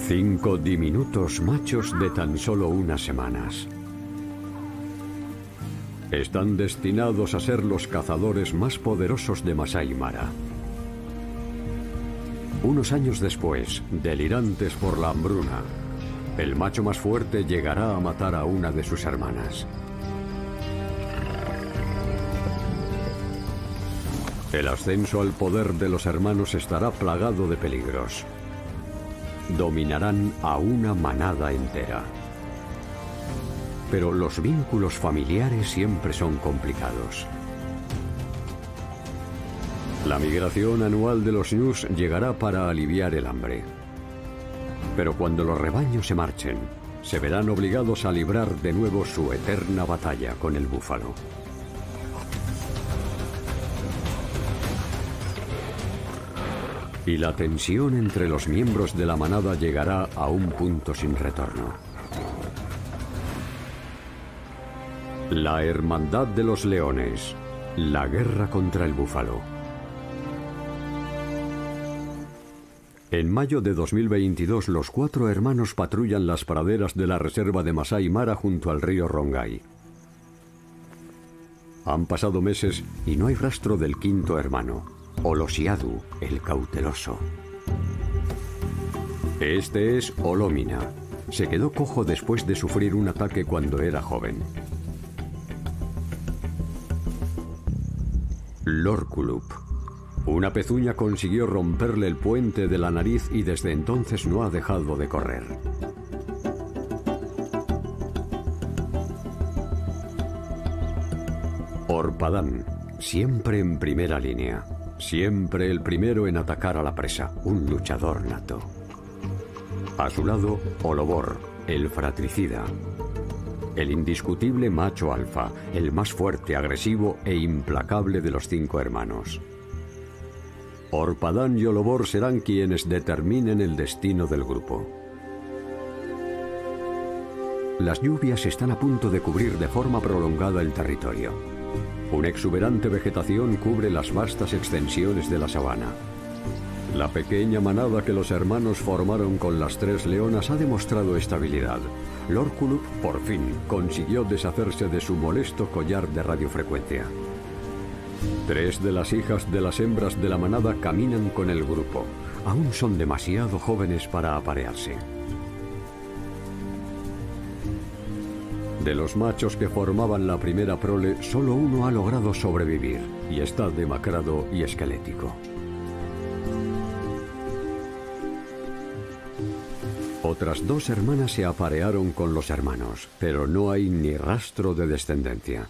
5 diminutos machos de tan solo unas semanas. Están destinados a ser los cazadores más poderosos de Masai Mara. Unos años después, delirantes por la hambruna, el macho más fuerte llegará a matar a una de sus hermanas. El ascenso al poder de los hermanos estará plagado de peligros. Dominarán a una manada entera. Pero los vínculos familiares siempre son complicados. La migración anual de los ñus llegará para aliviar el hambre. Pero cuando los rebaños se marchen, se verán obligados a librar de nuevo su eterna batalla con el búfalo. Y la tensión entre los miembros de la manada llegará a un punto sin retorno. La Hermandad de los Leones. La guerra contra el búfalo. En mayo de 2022, los 4 hermanos patrullan las praderas de la reserva de Masai Mara junto al río Rongai. Han pasado meses y no hay rastro del 5.º hermano, Olosiadu, el cauteloso. Este es Olomina. Se quedó cojo después de sufrir un ataque cuando era joven. Lorkulup. Una pezuña consiguió romperle el puente de la nariz y desde entonces no ha dejado de correr. Orpadán, siempre en primera línea. Siempre el primero en atacar a la presa, un luchador nato. A su lado, Olobor, el fratricida. El indiscutible macho alfa, el más fuerte, agresivo e implacable de los 5 hermanos. Orpadán y Olobor serán quienes determinen el destino del grupo. Las lluvias están a punto de cubrir de forma prolongada el territorio. Una exuberante vegetación cubre las vastas extensiones de la sabana. La pequeña manada que los hermanos formaron con las 3 leonas ha demostrado estabilidad. Lorkulup, por fin, consiguió deshacerse de su molesto collar de radiofrecuencia. 3 de las hijas de las hembras de la manada caminan con el grupo. Aún son demasiado jóvenes para aparearse. De los machos que formaban la primera prole, solo uno ha logrado sobrevivir y está demacrado y esquelético. Otras 2 hermanas se aparearon con los hermanos, pero no hay ni rastro de descendencia.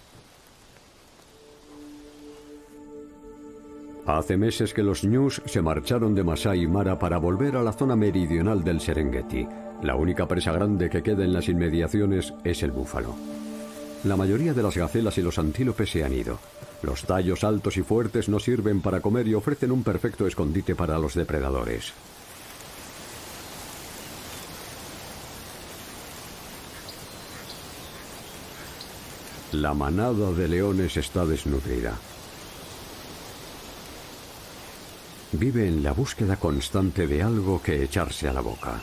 Hace meses que los ñus se marcharon de Masai Mara para volver a la zona meridional del Serengeti. La única presa grande que queda en las inmediaciones es el búfalo. La mayoría de las gacelas y los antílopes se han ido. Los tallos altos y fuertes no sirven para comer y ofrecen un perfecto escondite para los depredadores. La manada de leones está desnutrida. Vive en la búsqueda constante de algo que echarse a la boca.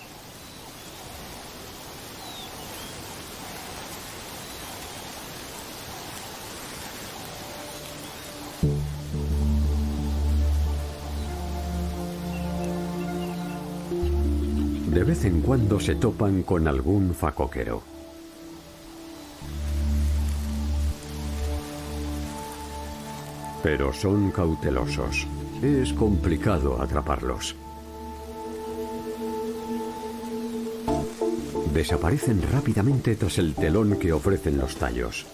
De vez en cuando se topan con algún facoquero. Pero son cautelosos. Es complicado atraparlos. Desaparecen rápidamente tras el telón que ofrecen los tallos.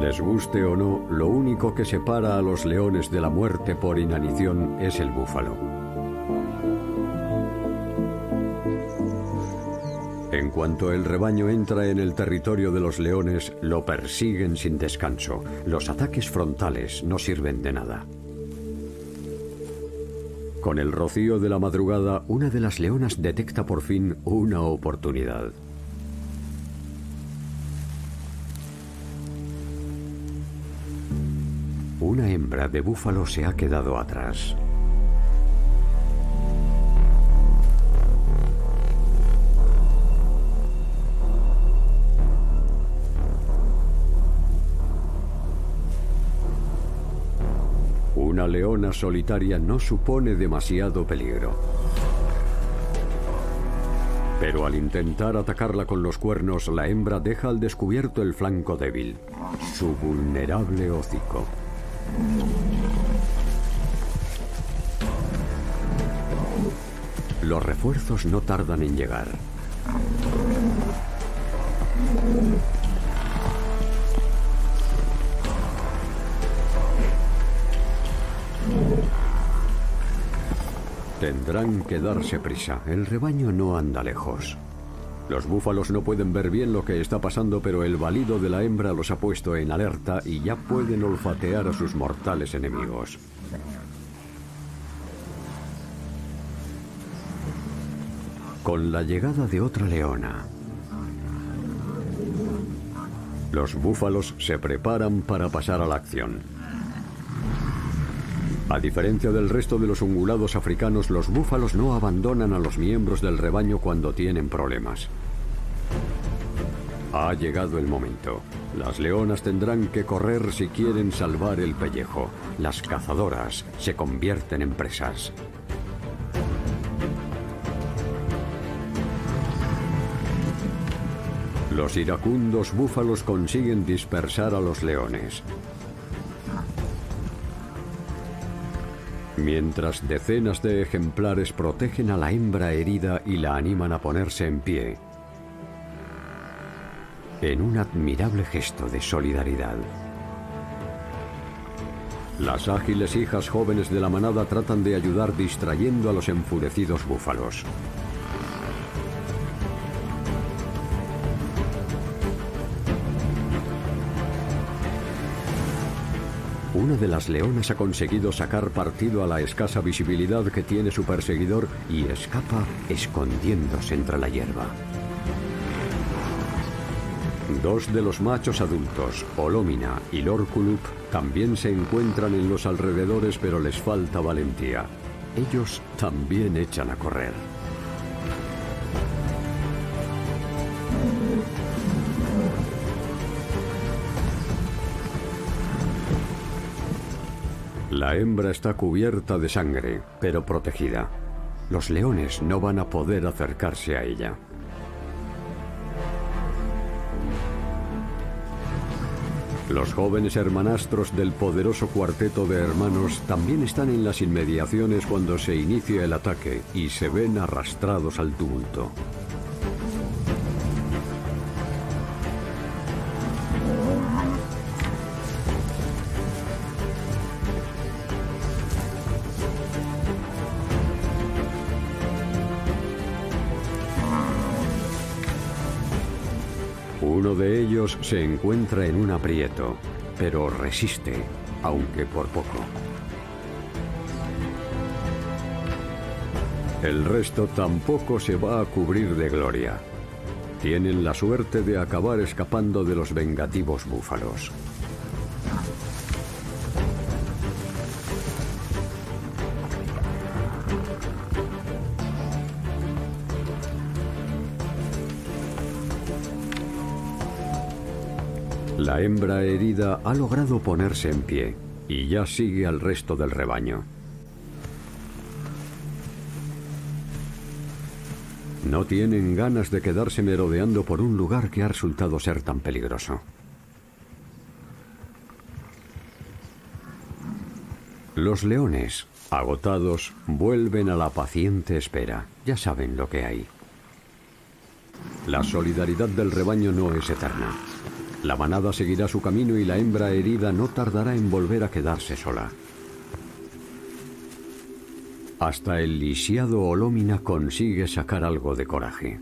Les guste o no, lo único que separa a los leones de la muerte por inanición es el búfalo. En cuanto el rebaño entra en el territorio de los leones, lo persiguen sin descanso. Los ataques frontales no sirven de nada. Con el rocío de la madrugada, una de las leonas detecta por fin una oportunidad. Una hembra de búfalo se ha quedado atrás. Una leona solitaria no supone demasiado peligro. Pero al intentar atacarla con los cuernos, la hembra deja al descubierto el flanco débil, su vulnerable hocico. Los refuerzos no tardan en llegar. Tendrán que darse prisa. El rebaño no anda lejos. Los búfalos no pueden ver bien lo que está pasando, pero el balido de la hembra los ha puesto en alerta y ya pueden olfatear a sus mortales enemigos. Con la llegada de otra leona, los búfalos se preparan para pasar a la acción. A diferencia del resto de los ungulados africanos, los búfalos no abandonan a los miembros del rebaño cuando tienen problemas. Ha llegado el momento. Las leonas tendrán que correr si quieren salvar el pellejo. Las cazadoras se convierten en presas. Los iracundos búfalos consiguen dispersar a los leones. Mientras decenas de ejemplares protegen a la hembra herida y la animan a ponerse en pie, en un admirable gesto de solidaridad. Las ágiles hijas jóvenes de la manada tratan de ayudar distrayendo a los enfurecidos búfalos. Una de las leonas ha conseguido sacar partido a la escasa visibilidad que tiene su perseguidor y escapa escondiéndose entre la hierba. Dos de los machos adultos, Olómina y Lorcullup, también se encuentran en los alrededores, pero les falta valentía. Ellos también echan a correr. La hembra está cubierta de sangre, pero protegida. Los leones no van a poder acercarse a ella. Los jóvenes hermanastros del poderoso cuarteto de hermanos también están en las inmediaciones cuando se inicia el ataque y se ven arrastrados al tumulto. Uno de ellos se encuentra en un aprieto, pero resiste, aunque por poco. El resto tampoco se va a cubrir de gloria. Tienen la suerte de acabar escapando de los vengativos búfalos. La hembra herida ha logrado ponerse en pie y ya sigue al resto del rebaño. No tienen ganas de quedarse merodeando por un lugar que ha resultado ser tan peligroso. Los leones, agotados, vuelven a la paciente espera. Ya saben lo que hay. La solidaridad del rebaño no es eterna. La manada seguirá su camino y la hembra herida no tardará en volver a quedarse sola. Hasta el lisiado Olómina consigue sacar algo de coraje.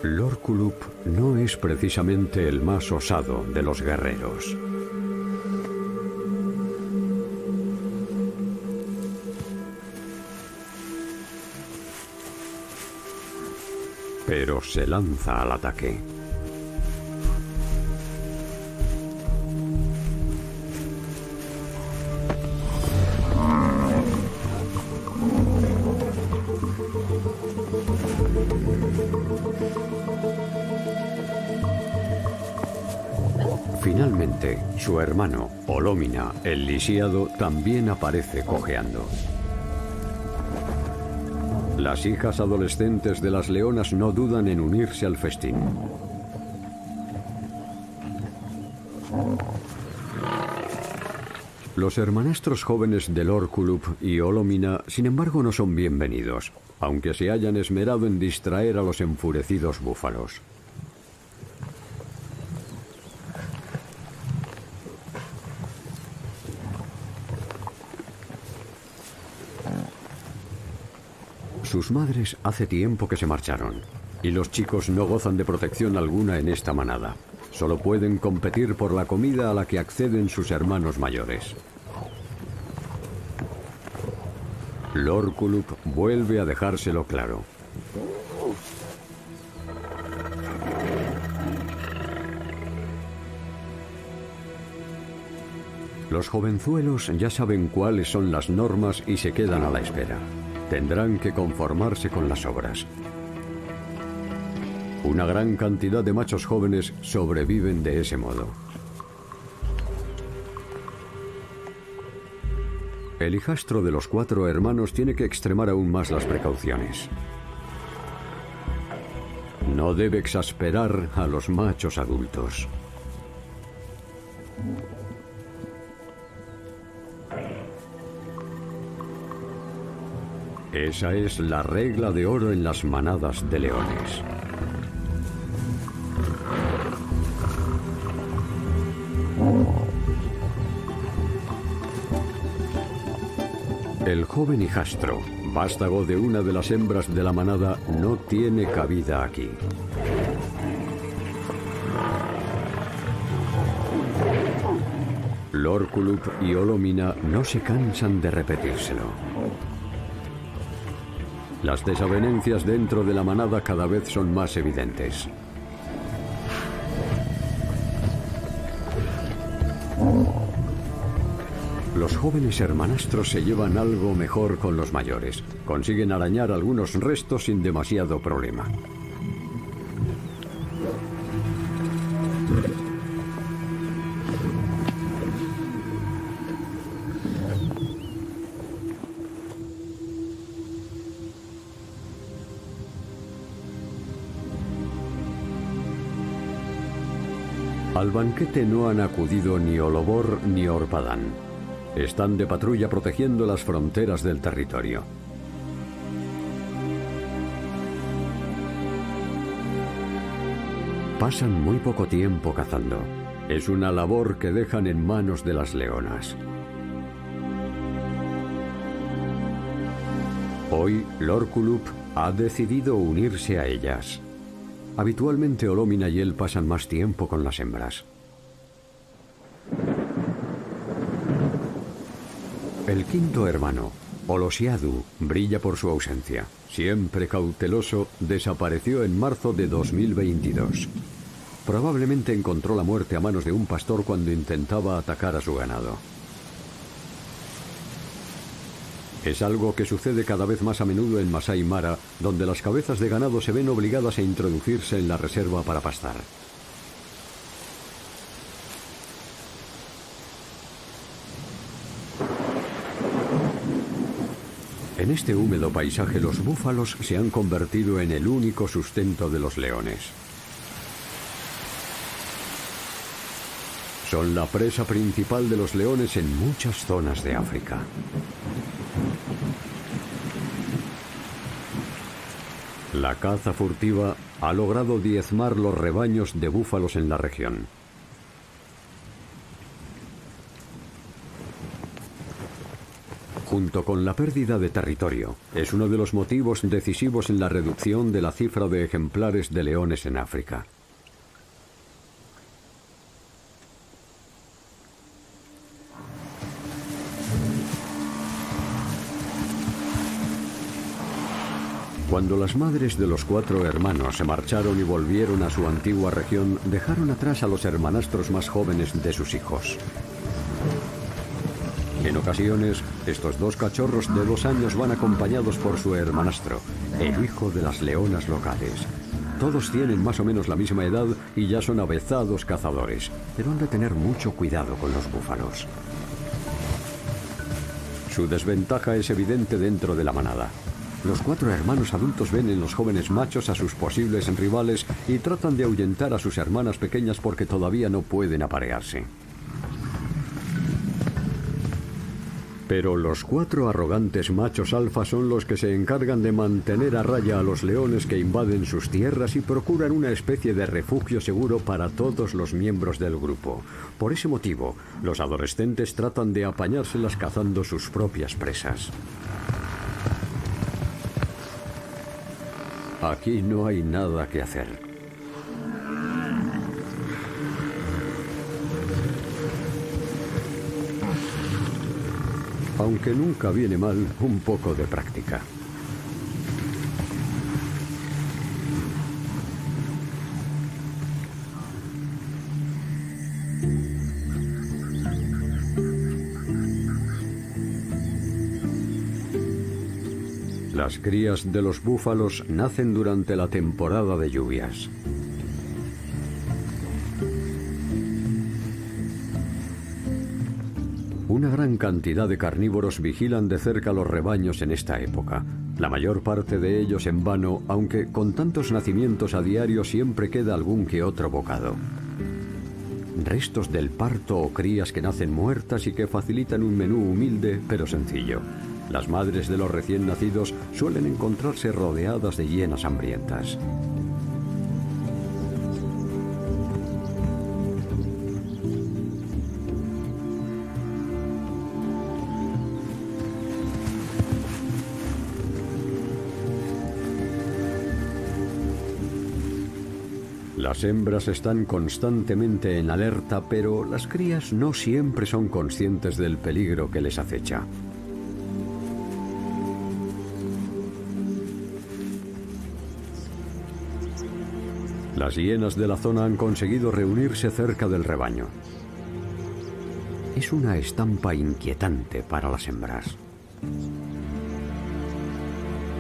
Lorcullup no es precisamente el más osado de los guerreros. pero se lanza al ataque. Finalmente, su hermano, Olómina, el lisiado, también aparece cojeando. Las hijas adolescentes de las leonas no dudan en unirse al festín. Los hermanastros jóvenes de Lorcullup y Olómina, sin embargo, no son bienvenidos, aunque se hayan esmerado en distraer a los enfurecidos búfalos. Sus madres hace tiempo que se marcharon, y los chicos no gozan de protección alguna en esta manada. Solo pueden competir por la comida a la que acceden sus hermanos mayores. Lorcullup vuelve a dejárselo claro. Los jovenzuelos ya saben cuáles son las normas y se quedan a la espera. Tendrán que conformarse con las obras. Una gran cantidad de machos jóvenes sobreviven de ese modo. El hijastro de los 4 hermanos tiene que extremar aún más las precauciones. No debe exasperar a los machos adultos. Esa es la regla de oro en las manadas de leones. El joven hijastro, vástago de una de las hembras de la manada, no tiene cabida aquí. Lorcullup y Olómina no se cansan de repetírselo. Las desavenencias dentro de la manada cada vez son más evidentes. Los jóvenes hermanastros se llevan algo mejor con los mayores. Consiguen arañar algunos restos sin demasiado problema. Al banquete no han acudido ni Olobor ni Orpadán. Están de patrulla protegiendo las fronteras del territorio. Pasan muy poco tiempo cazando. Es una labor que dejan en manos de las leonas. Hoy, Lorcullup ha decidido unirse a ellas. Habitualmente Olómina y él pasan más tiempo con las hembras. El quinto hermano, Olosiadu, brilla por su ausencia. Siempre cauteloso, desapareció en marzo de 2022. Probablemente encontró la muerte a manos de un pastor cuando intentaba atacar a su ganado. Es algo que sucede cada vez más a menudo en Masai Mara, donde las cabezas de ganado se ven obligadas a introducirse en la reserva para pastar. En este húmedo paisaje los búfalos se han convertido en el único sustento de los leones. Son la presa principal de los leones en muchas zonas de África. La caza furtiva ha logrado diezmar los rebaños de búfalos en la región. Junto con la pérdida de territorio, es uno de los motivos decisivos en la reducción de la cifra de ejemplares de leones en África. Cuando las madres de los 4 hermanos se marcharon y volvieron a su antigua región, dejaron atrás a los hermanastros más jóvenes de sus hijos. En ocasiones, estos 2 cachorros de 2 años van acompañados por su hermanastro, el hijo de las leonas locales. Todos tienen más o menos la misma edad y ya son avezados cazadores, pero han de tener mucho cuidado con los búfalos. Su desventaja es evidente dentro de la manada. Los 4 hermanos adultos ven en los jóvenes machos a sus posibles rivales y tratan de ahuyentar a sus hermanas pequeñas porque todavía no pueden aparearse. Pero los 4 arrogantes machos alfa son los que se encargan de mantener a raya a los leones que invaden sus tierras y procuran una especie de refugio seguro para todos los miembros del grupo. Por ese motivo, los adolescentes tratan de apañárselas cazando sus propias presas. Aquí no hay nada que hacer. Aunque nunca viene mal un poco de práctica. Las crías de los búfalos nacen durante la temporada de lluvias. Una gran cantidad de carnívoros vigilan de cerca los rebaños en esta época. La mayor parte de ellos en vano, aunque con tantos nacimientos a diario siempre queda algún que otro bocado. Restos del parto o crías que nacen muertas y que facilitan un menú humilde pero sencillo. Las madres de los recién nacidos suelen encontrarse rodeadas de hienas hambrientas. Las hembras están constantemente en alerta, pero las crías no siempre son conscientes del peligro que les acecha. Las hienas de la zona han conseguido reunirse cerca del rebaño. Es una estampa inquietante para las hembras.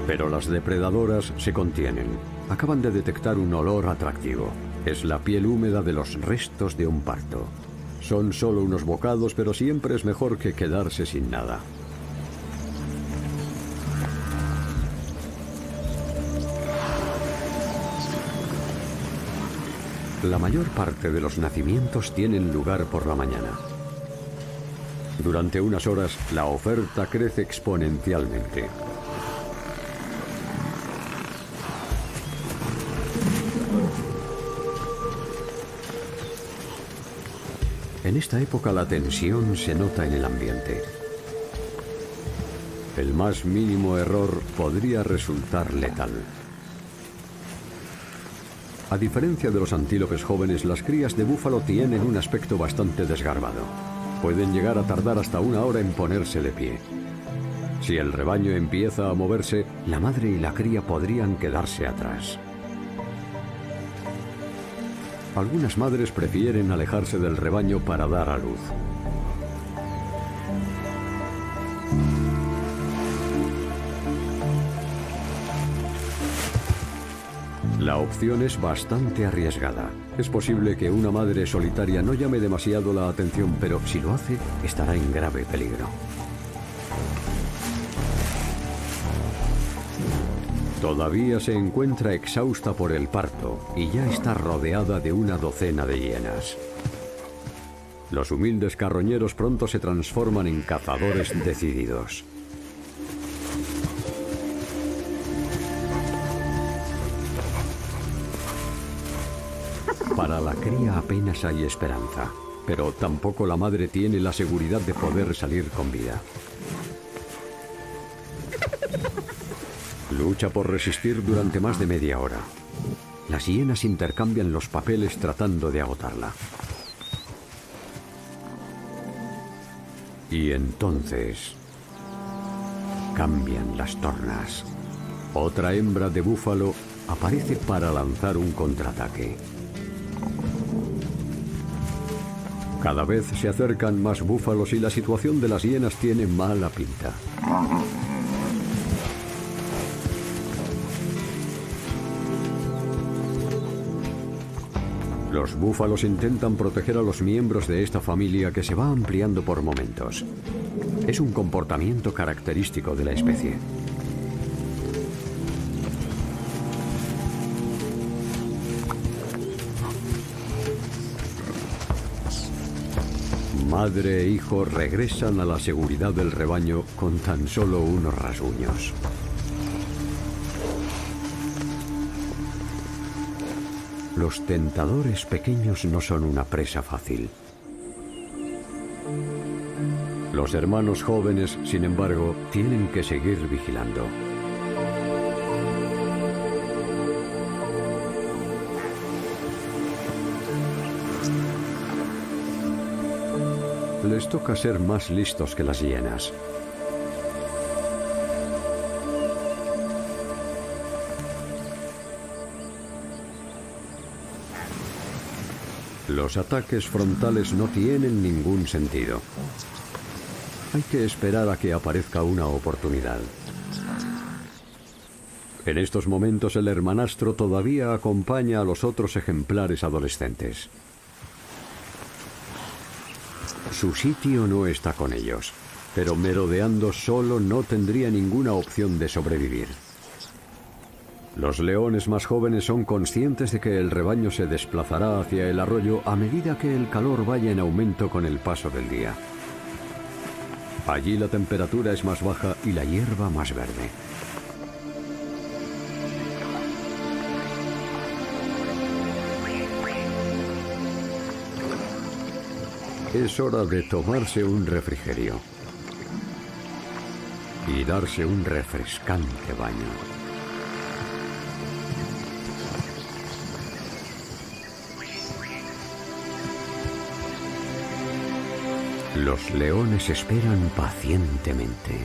Pero las depredadoras se contienen. Acaban de detectar un olor atractivo. Es la piel húmeda de los restos de un parto. Son solo unos bocados, pero siempre es mejor que quedarse sin nada. La mayor parte de los nacimientos tienen lugar por la mañana. Durante unas horas, la oferta crece exponencialmente. En esta época la tensión se nota en el ambiente. El más mínimo error podría resultar letal. A diferencia de los antílopes jóvenes, las crías de búfalo tienen un aspecto bastante desgarbado. Pueden llegar a tardar hasta 1 hora en ponerse de pie. Si el rebaño empieza a moverse, la madre y la cría podrían quedarse atrás. Algunas madres prefieren alejarse del rebaño para dar a luz. La opción es bastante arriesgada. Es posible que una madre solitaria no llame demasiado la atención, pero si lo hace, estará en grave peligro. Todavía se encuentra exhausta por el parto y ya está rodeada de una docena de hienas. Los humildes carroñeros pronto se transforman en cazadores decididos. Para la cría apenas hay esperanza, pero tampoco la madre tiene la seguridad de poder salir con vida. Lucha por resistir durante más de media hora. Las hienas intercambian los papeles tratando de agotarla. Y entonces cambian las tornas. Otra hembra de búfalo aparece para lanzar un contraataque. Cada vez se acercan más búfalos y la situación de las hienas tiene mala pinta. Los búfalos intentan proteger a los miembros de esta familia que se va ampliando por momentos. Es un comportamiento característico de la especie. Madre e hijo regresan a la seguridad del rebaño con tan solo unos rasguños. Los tentadores pequeños no son una presa fácil. Los hermanos jóvenes, sin embargo, tienen que seguir vigilando. Les toca ser más listos que las hienas. Los ataques frontales no tienen ningún sentido. Hay que esperar a que aparezca una oportunidad. En estos momentos el hermanastro todavía acompaña a los otros ejemplares adolescentes. Su sitio no está con ellos, pero merodeando solo no tendría ninguna opción de sobrevivir. Los leones más jóvenes son conscientes de que el rebaño se desplazará hacia el arroyo a medida que el calor vaya en aumento con el paso del día. Allí la temperatura es más baja y la hierba más verde. Es hora de tomarse un refrigerio y darse un refrescante baño. Los leones esperan pacientemente.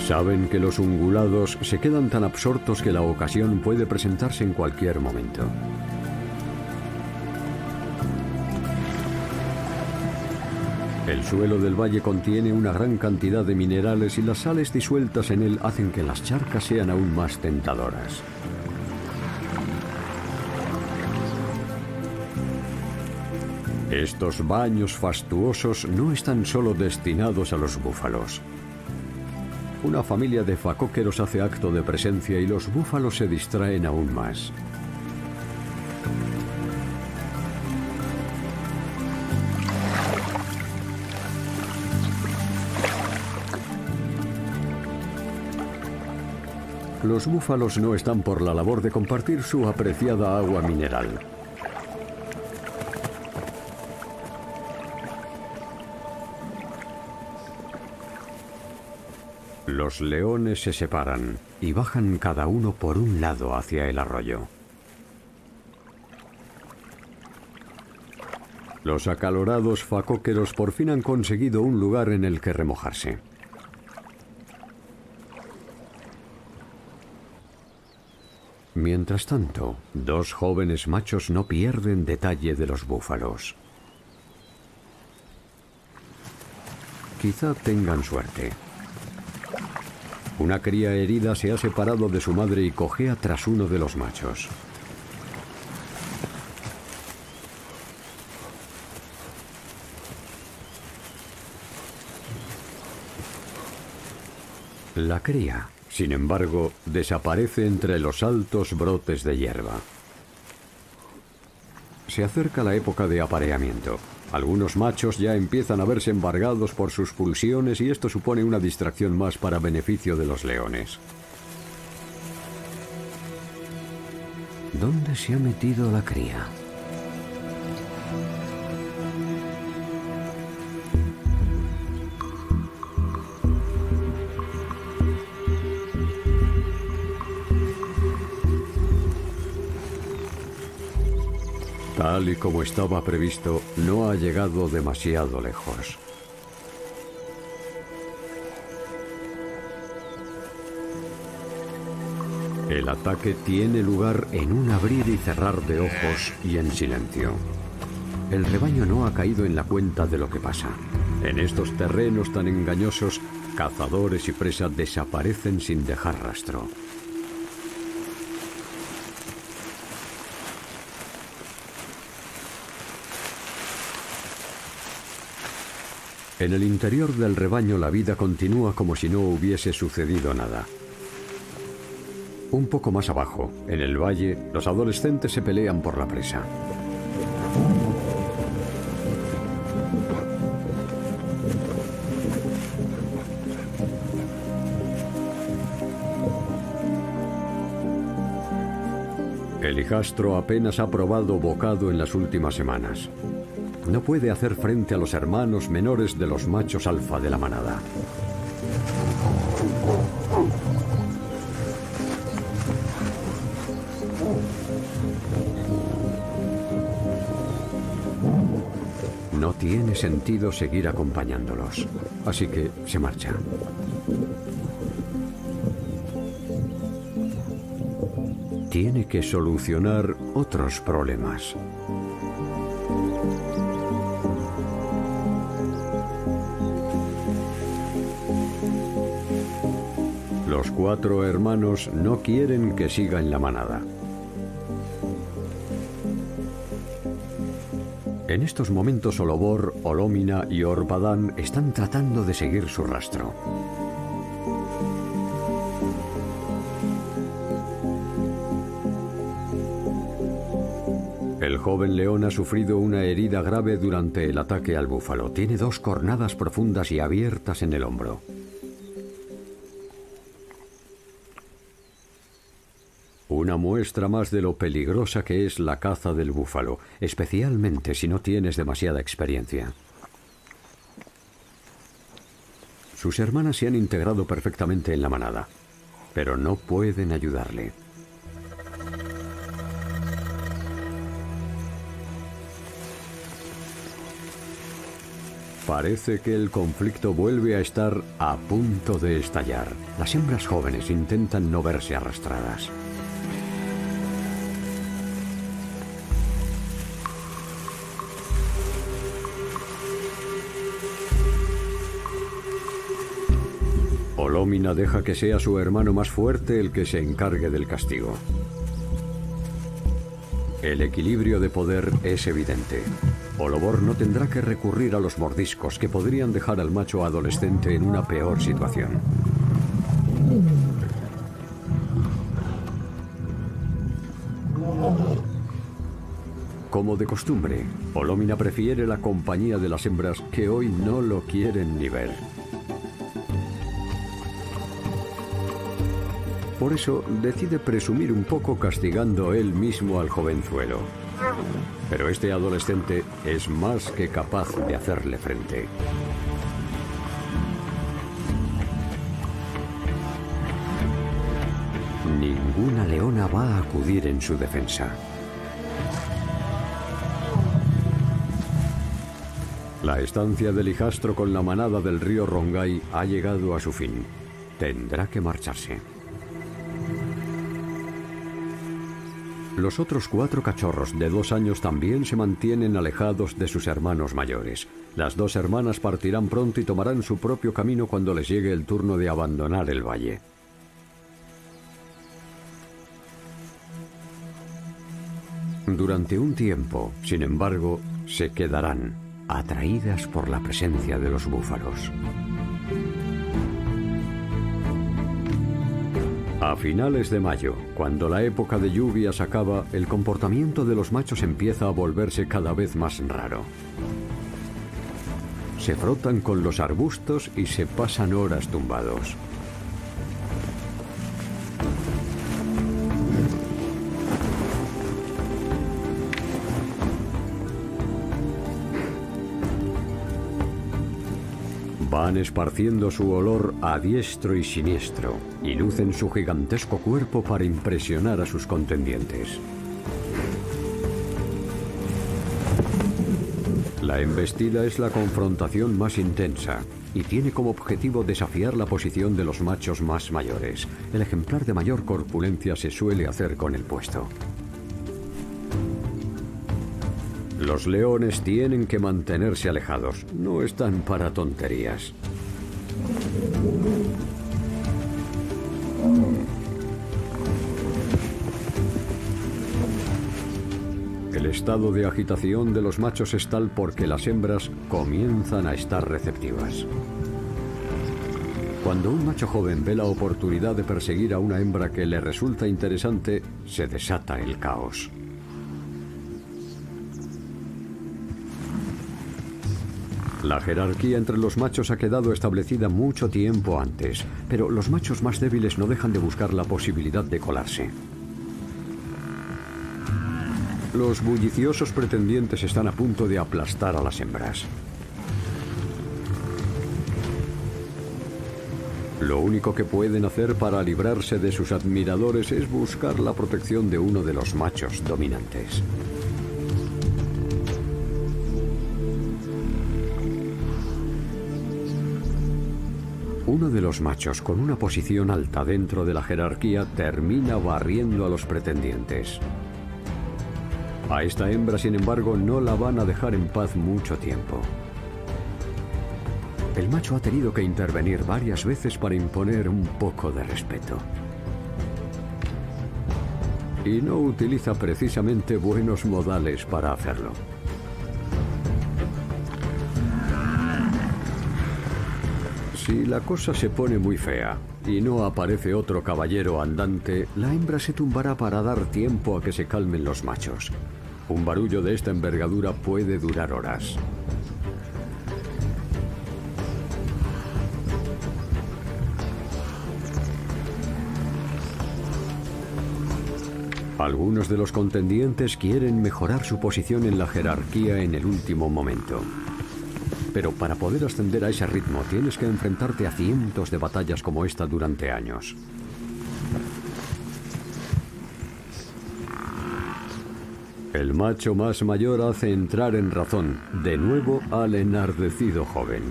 Saben que los ungulados se quedan tan absortos que la ocasión puede presentarse en cualquier momento. El suelo del valle contiene una gran cantidad de minerales y las sales disueltas en él hacen que las charcas sean aún más tentadoras. Estos baños fastuosos no están solo destinados a los búfalos. Una familia de facóqueros hace acto de presencia y los búfalos se distraen aún más. Los búfalos no están por la labor de compartir su apreciada agua mineral. Los leones se separan y bajan cada uno por un lado hacia el arroyo. Los acalorados facóqueros por fin han conseguido un lugar en el que remojarse. Mientras tanto, dos jóvenes machos no pierden detalle de los búfalos. Quizá tengan suerte. Una cría herida se ha separado de su madre y cojea tras uno de los machos. La cría, sin embargo, desaparece entre los altos brotes de hierba. Se acerca la época de apareamiento. Algunos machos ya empiezan a verse embargados por sus pulsiones y esto supone una distracción más para beneficio de los leones. ¿Dónde se ha metido la cría? Tal y como estaba previsto, no ha llegado demasiado lejos. El ataque tiene lugar en un abrir y cerrar de ojos y en silencio. El rebaño no ha caído en la cuenta de lo que pasa. En estos terrenos tan engañosos, cazadores y presa desaparecen sin dejar rastro. En el interior del rebaño la vida continúa como si no hubiese sucedido nada. Un poco más abajo, en el valle, los adolescentes se pelean por la presa. El hijastro apenas ha probado bocado en las últimas semanas. No puede hacer frente a los hermanos menores de los machos alfa de la manada. No tiene sentido seguir acompañándolos, así que se marcha. Tiene que solucionar otros problemas. Los 4 hermanos no quieren que siga en la manada. En estos momentos Olobor, Olómina y Orbadán están tratando de seguir su rastro. El joven león ha sufrido una herida grave durante el ataque al búfalo. Tiene 2 cornadas profundas y abiertas en el hombro. Una muestra más de lo peligrosa que es la caza del búfalo, especialmente si no tienes demasiada experiencia. Sus hermanas se han integrado perfectamente en la manada, pero no pueden ayudarle. Parece que el conflicto vuelve a estar a punto de estallar. Las hembras jóvenes intentan no verse arrastradas. Olómina deja que sea su hermano más fuerte el que se encargue del castigo. El equilibrio de poder es evidente. Olobor no tendrá que recurrir a los mordiscos que podrían dejar al macho adolescente en una peor situación. Como de costumbre, Olómina prefiere la compañía de las hembras que hoy no lo quieren ni ver. Por eso decide presumir un poco castigando él mismo al jovenzuelo. Pero este adolescente es más que capaz de hacerle frente. Ninguna leona va a acudir en su defensa. La estancia del hijastro con la manada del río Rongai ha llegado a su fin. Tendrá que marcharse. Los otros 4 cachorros de 2 años también se mantienen alejados de sus hermanos mayores. Las 2 hermanas partirán pronto y tomarán su propio camino cuando les llegue el turno de abandonar el valle. Durante un tiempo, sin embargo, se quedarán, atraídas por la presencia de los búfalos. A finales de mayo, cuando la época de lluvias acaba, el comportamiento de los machos empieza a volverse cada vez más raro. Se frotan con los arbustos y se pasan horas tumbados. Van esparciendo su olor a diestro y siniestro y lucen su gigantesco cuerpo para impresionar a sus contendientes. La embestida es la confrontación más intensa y tiene como objetivo desafiar la posición de los machos más mayores. El ejemplar de mayor corpulencia se suele hacer con el puesto. Los leones tienen que mantenerse alejados, no están para tonterías. El estado de agitación de los machos es tal porque las hembras comienzan a estar receptivas. Cuando un macho joven ve la oportunidad de perseguir a una hembra que le resulta interesante, se desata el caos. La jerarquía entre los machos ha quedado establecida mucho tiempo antes, pero los machos más débiles no dejan de buscar la posibilidad de colarse. Los bulliciosos pretendientes están a punto de aplastar a las hembras. Lo único que pueden hacer para librarse de sus admiradores es buscar la protección de uno de los machos dominantes. Uno de los machos con una posición alta dentro de la jerarquía termina barriendo a los pretendientes. A esta hembra, sin embargo, no la van a dejar en paz mucho tiempo. El macho ha tenido que intervenir varias veces para imponer un poco de respeto. Y no utiliza precisamente buenos modales para hacerlo. Si la cosa se pone muy fea y no aparece otro caballero andante, la hembra se tumbará para dar tiempo a que se calmen los machos. Un barullo de esta envergadura puede durar horas. Algunos de los contendientes quieren mejorar su posición en la jerarquía en el último momento. Pero para poder ascender a ese ritmo tienes que enfrentarte a cientos de batallas como esta durante años. El macho más mayor hace entrar en razón, de nuevo, al enardecido joven.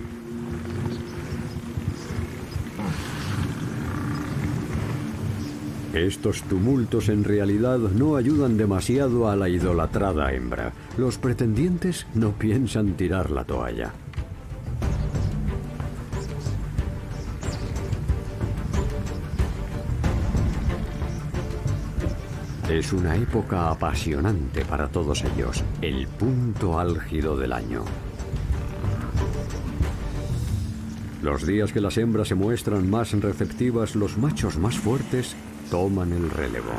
Estos tumultos en realidad no ayudan demasiado a la idolatrada hembra. Los pretendientes no piensan tirar la toalla. Es una época apasionante para todos ellos, el punto álgido del año. Los días que las hembras se muestran más receptivas, los machos más fuertes toman el relevo.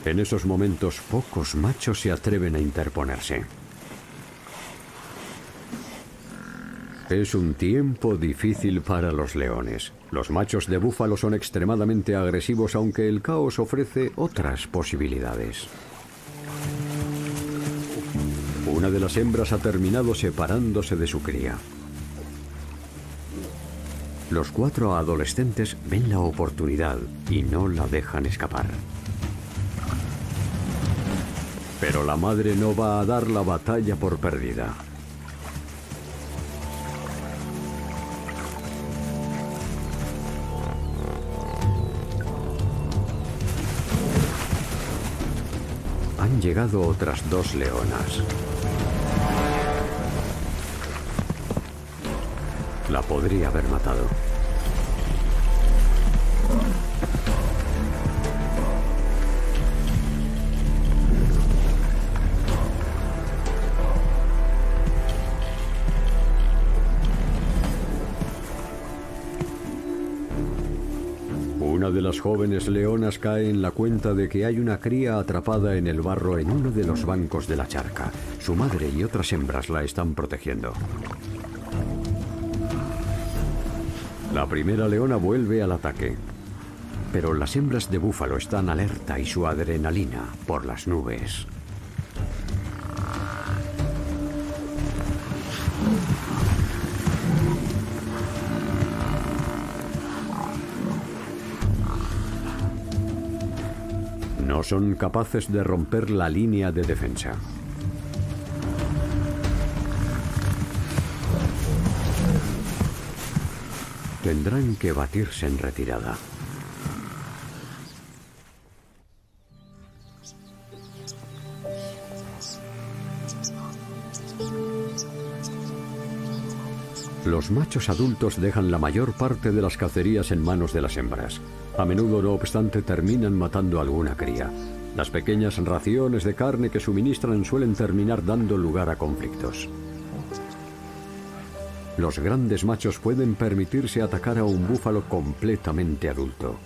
En esos momentos, pocos machos se atreven a interponerse. Es un tiempo difícil para los leones. Los machos de búfalo son extremadamente agresivos, aunque el caos ofrece otras posibilidades. Una de las hembras ha terminado separándose de su cría. Los 4 adolescentes ven la oportunidad y no la dejan escapar. Pero la madre no va a dar la batalla por perdida. Han llegado otras 2 leonas. La podría haber matado. Una de las jóvenes leonas cae en la cuenta de que hay una cría atrapada en el barro en uno de los bancos de la charca. Su madre y otras hembras la están protegiendo. La primera leona vuelve al ataque, pero las hembras de búfalo están alerta y su adrenalina por las nubes. No son capaces de romper la línea de defensa. tendrán que batirse en retirada. Los machos adultos dejan la mayor parte de las cacerías en manos de las hembras. A menudo, no obstante, terminan matando a alguna cría. Las pequeñas raciones de carne que suministran suelen terminar dando lugar a conflictos. Los grandes machos pueden permitirse atacar a un búfalo completamente adulto.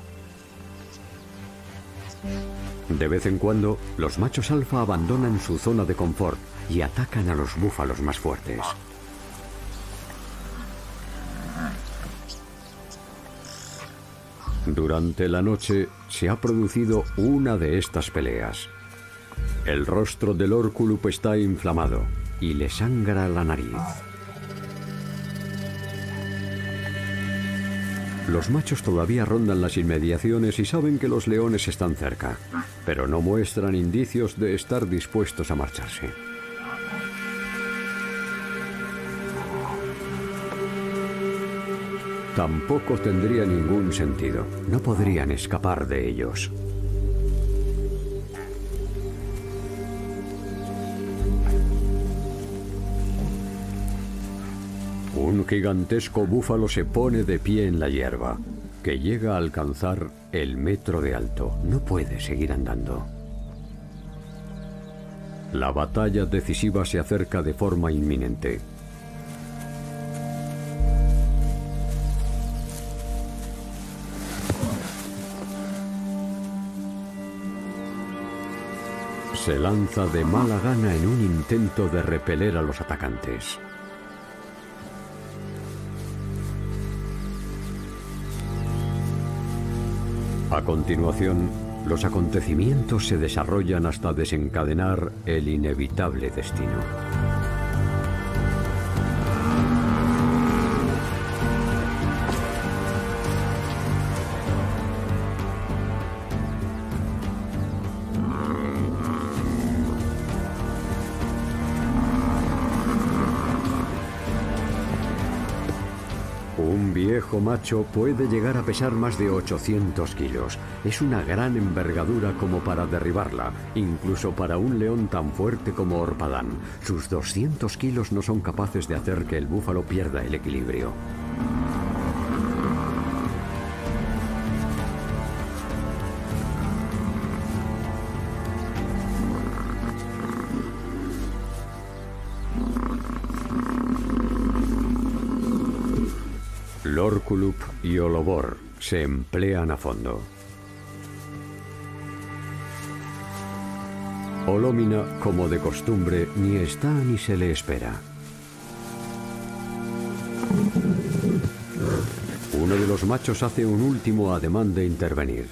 De vez en cuando, los machos alfa abandonan su zona de confort y atacan a los búfalos más fuertes. Durante la noche se ha producido una de estas peleas. El rostro del Orculup está inflamado y le sangra la nariz. Los machos todavía rondan las inmediaciones y saben que los leones están cerca, pero no muestran indicios de estar dispuestos a marcharse. Tampoco tendría ningún sentido. No podrían escapar de ellos. Un gigantesco búfalo se pone de pie en la hierba, que llega a alcanzar el metro de alto. No puede seguir andando. La batalla decisiva se acerca de forma inminente. Se lanza de mala gana en un intento de repeler a los atacantes. A continuación, los acontecimientos se desarrollan hasta desencadenar el inevitable destino. Un viejo macho puede llegar a pesar más de 800 kilos. Es una gran envergadura como para derribarla, incluso para un león tan fuerte como Orpadán. Sus 200 kilos no son capaces de hacer que el búfalo pierda el equilibrio. Orculup y Olobor se emplean a fondo. Olómina, como de costumbre, ni está ni se le espera. Uno de los machos hace un último ademán de intervenir.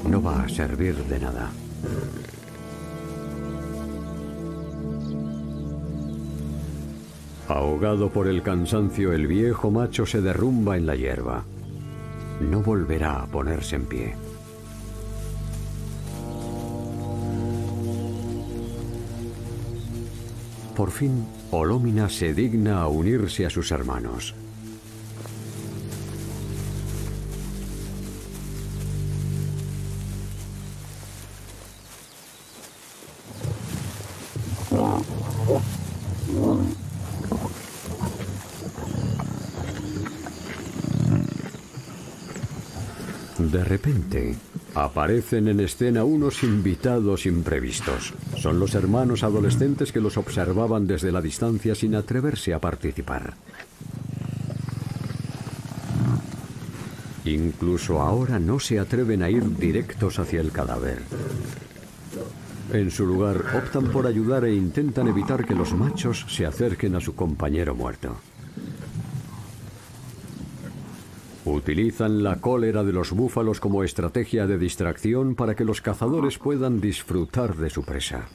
No va a servir de nada. Ahogado por el cansancio, el viejo macho se derrumba en la hierba. No volverá a ponerse en pie. Por fin, Olómina se digna a unirse a sus hermanos. De repente, aparecen en escena unos invitados imprevistos. Son los hermanos adolescentes que los observaban desde la distancia sin atreverse a participar. Incluso ahora no se atreven a ir directos hacia el cadáver. En su lugar, optan por ayudar e intentan evitar que los machos se acerquen a su compañero muerto. Utilizan la cólera de los búfalos como estrategia de distracción para que los cazadores puedan disfrutar de su presa.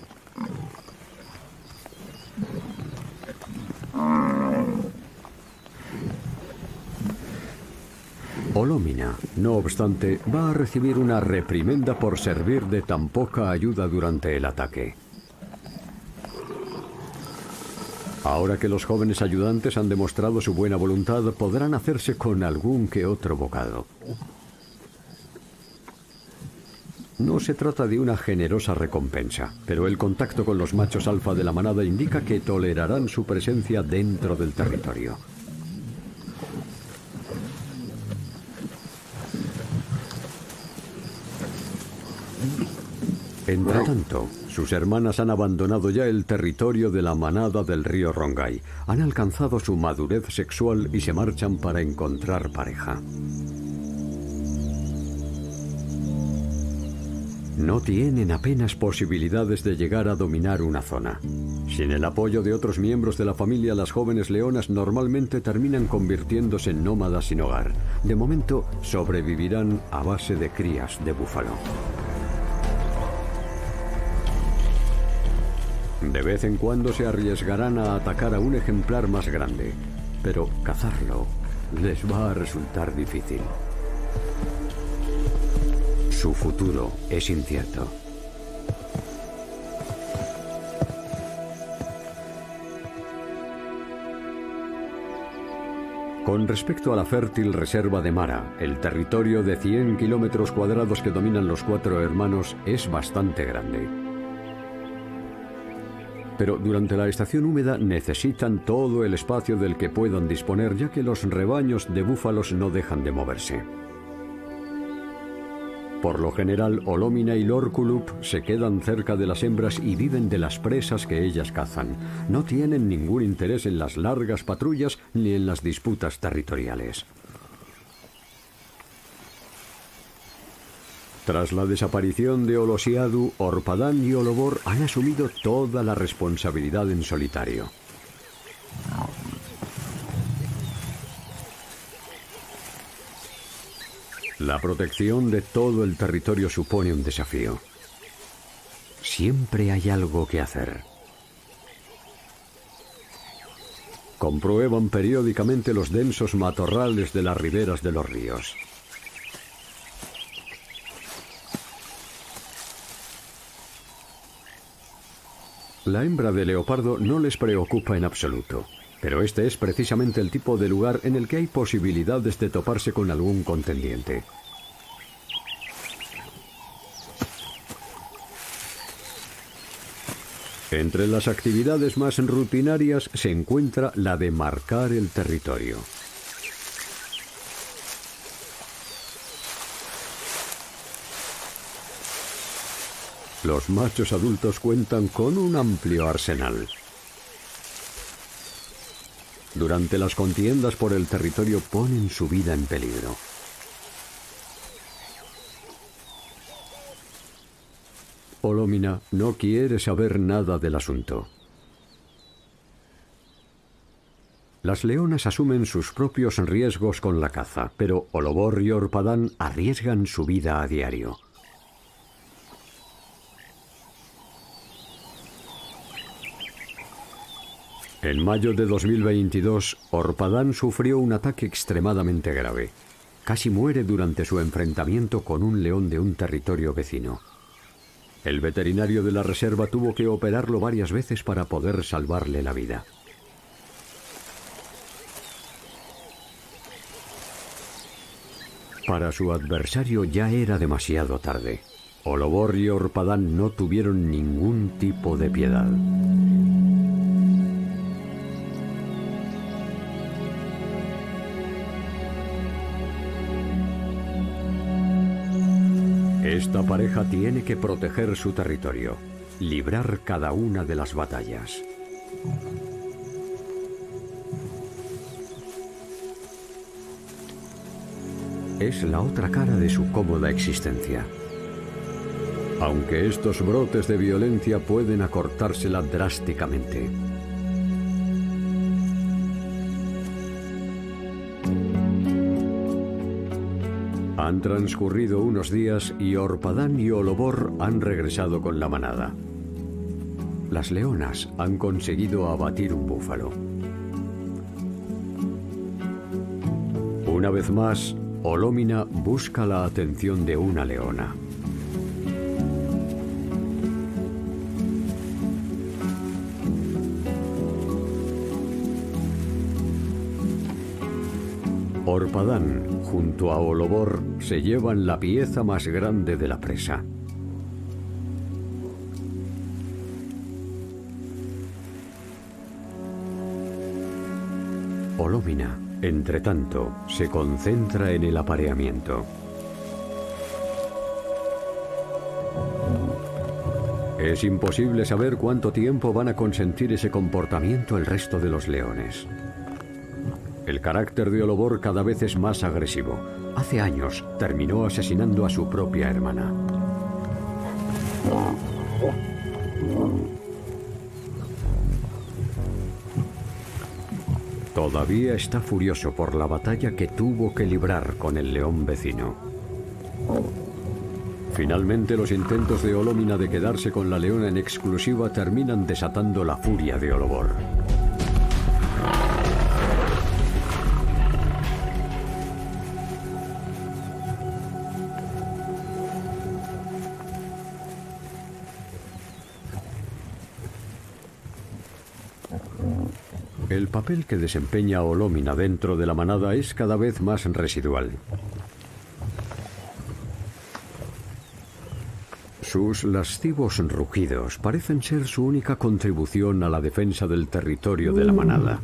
Olómina, no obstante, va a recibir una reprimenda por servir de tan poca ayuda durante el ataque. Ahora que los jóvenes ayudantes han demostrado su buena voluntad, podrán hacerse con algún que otro bocado. No se trata de una generosa recompensa, pero el contacto con los machos alfa de la manada indica que tolerarán su presencia dentro del territorio. Entretanto, sus hermanas han abandonado ya el territorio de la manada del río Rongai, han alcanzado su madurez sexual y se marchan para encontrar pareja. No tienen apenas posibilidades de llegar a dominar una zona. Sin el apoyo de otros miembros de la familia, las jóvenes leonas normalmente terminan convirtiéndose en nómadas sin hogar. De momento, sobrevivirán a base de crías de búfalo. De vez en cuando se arriesgarán a atacar a un ejemplar más grande, pero cazarlo les va a resultar difícil. Su futuro es incierto. Con respecto a la fértil reserva de Mara, el territorio de 100 kilómetros cuadrados que dominan los 4 hermanos es bastante grande. Pero durante la estación húmeda necesitan todo el espacio del que puedan disponer, ya que los rebaños de búfalos no dejan de moverse. Por lo general, Olómina y Lorkullup se quedan cerca de las hembras y viven de las presas que ellas cazan. No tienen ningún interés en las largas patrullas ni en las disputas territoriales. Tras la desaparición de Olosiadu, Orpadán y Olobor han asumido toda la responsabilidad en solitario. La protección de todo el territorio supone un desafío. Siempre hay algo que hacer. Comprueban periódicamente los densos matorrales de las riberas de los ríos. La hembra de leopardo no les preocupa en absoluto, pero este es precisamente el tipo de lugar en el que hay posibilidades de toparse con algún contendiente. Entre las actividades más rutinarias se encuentra la de marcar el territorio. Los machos adultos cuentan con un amplio arsenal. Durante las contiendas por el territorio ponen su vida en peligro. Olómina no quiere saber nada del asunto. Las leonas asumen sus propios riesgos con la caza, pero Olobor y Orpadán arriesgan su vida a diario. En mayo de 2022, Orpadán sufrió un ataque extremadamente grave. Casi muere durante su enfrentamiento con un león de un territorio vecino. El veterinario de la reserva tuvo que operarlo varias veces para poder salvarle la vida. Para su adversario ya era demasiado tarde. Olobor y Orpadán no tuvieron ningún tipo de piedad. Esta pareja tiene que proteger su territorio, librar cada una de las batallas. Es la otra cara de su cómoda existencia. Aunque estos brotes de violencia pueden acortársela drásticamente. Han transcurrido unos días y Orpadán y Olobor han regresado con la manada. Las leonas han conseguido abatir un búfalo. Una vez más, Olómina busca la atención de una leona. Orpadán, junto a Olobor, se llevan la pieza más grande de la presa. Olómina, entre tanto, se concentra en el apareamiento. Es imposible saber cuánto tiempo van a consentir ese comportamiento el resto de los leones. El carácter de Olobor cada vez es más agresivo. Hace años terminó asesinando a su propia hermana. Todavía está furioso por la batalla que tuvo que librar con el león vecino. Finalmente, los intentos de Olómina de quedarse con la leona en exclusiva terminan desatando la furia de Olobor. El papel que desempeña Olómina dentro de la manada es cada vez más residual. Sus lascivos rugidos parecen ser su única contribución a la defensa del territorio de la manada.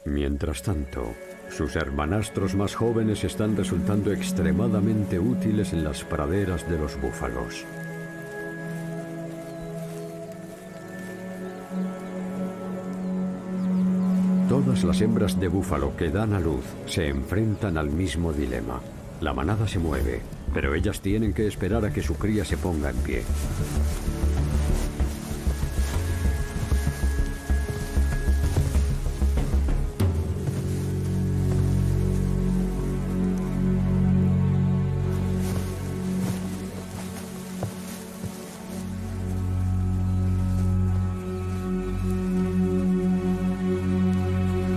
Mientras tanto, sus hermanastros más jóvenes están resultando extremadamente útiles en las praderas de los búfalos. Todas las hembras de búfalo que dan a luz se enfrentan al mismo dilema. La manada se mueve, pero ellas tienen que esperar a que su cría se ponga en pie.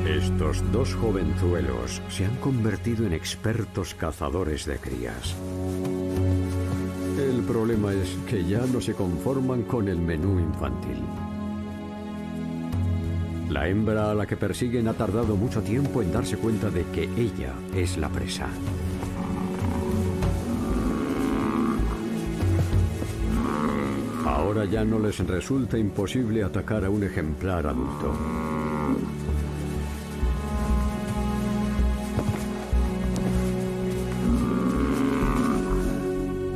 Estos dos jovenzuelos se han convertido en expertos cazadores de crías. El problema es que ya no se conforman con el menú infantil. La hembra a la que persiguen ha tardado mucho tiempo en darse cuenta de que ella es la presa. Ahora ya no les resulta imposible atacar a un ejemplar adulto.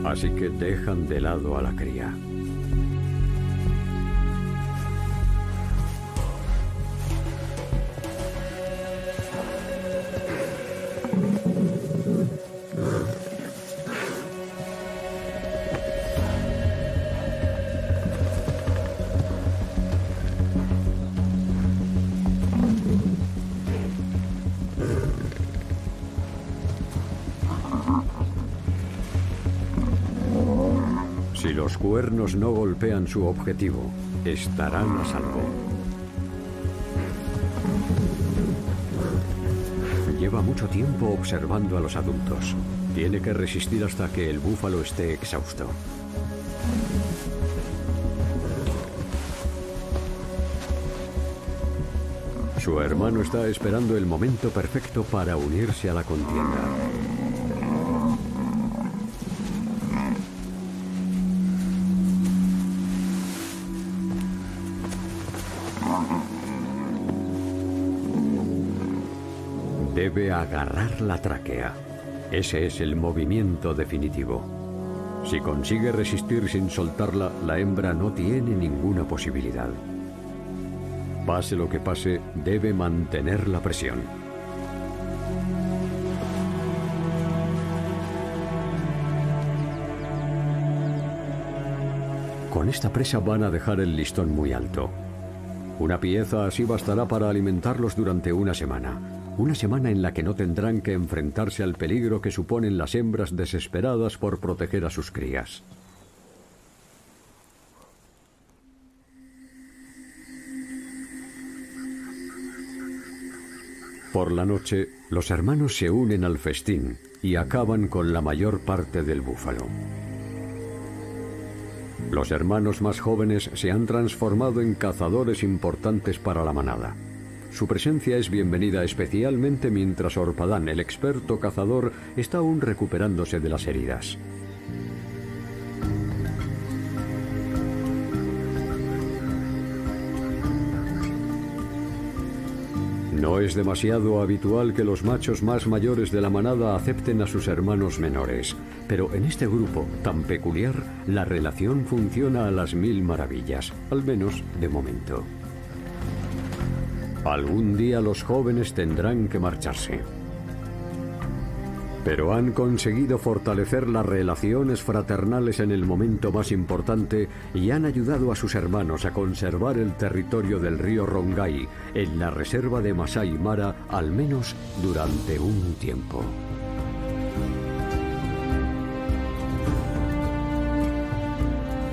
Así que dejan de lado a la cría. Si los cuernos no golpean su objetivo, estarán a salvo. Lleva mucho tiempo observando a los adultos. Tiene que resistir hasta que el búfalo esté exhausto. Su hermano está esperando el momento perfecto para unirse a la contienda. Debe agarrar la tráquea. Ese es el movimiento definitivo. Si consigue resistir sin soltarla, la hembra no tiene ninguna posibilidad. Pase lo que pase, debe mantener la presión. Con esta presa van a dejar el listón muy alto. Una pieza así bastará para alimentarlos durante una semana. Una semana en la que no tendrán que enfrentarse al peligro que suponen las hembras desesperadas por proteger a sus crías. Por la noche, los hermanos se unen al festín y acaban con la mayor parte del búfalo. Los hermanos más jóvenes se han transformado en cazadores importantes para la manada. Su presencia es bienvenida especialmente mientras Orpadán, el experto cazador, está aún recuperándose de las heridas. No es demasiado habitual que los machos más mayores de la manada acepten a sus hermanos menores, pero en este grupo tan peculiar, la relación funciona a las mil maravillas, al menos de momento. Algún día los jóvenes tendrán que marcharse. Pero han conseguido fortalecer las relaciones fraternales en el momento más importante y han ayudado a sus hermanos a conservar el territorio del río Rongai en la reserva de Masai Mara, al menos durante un tiempo.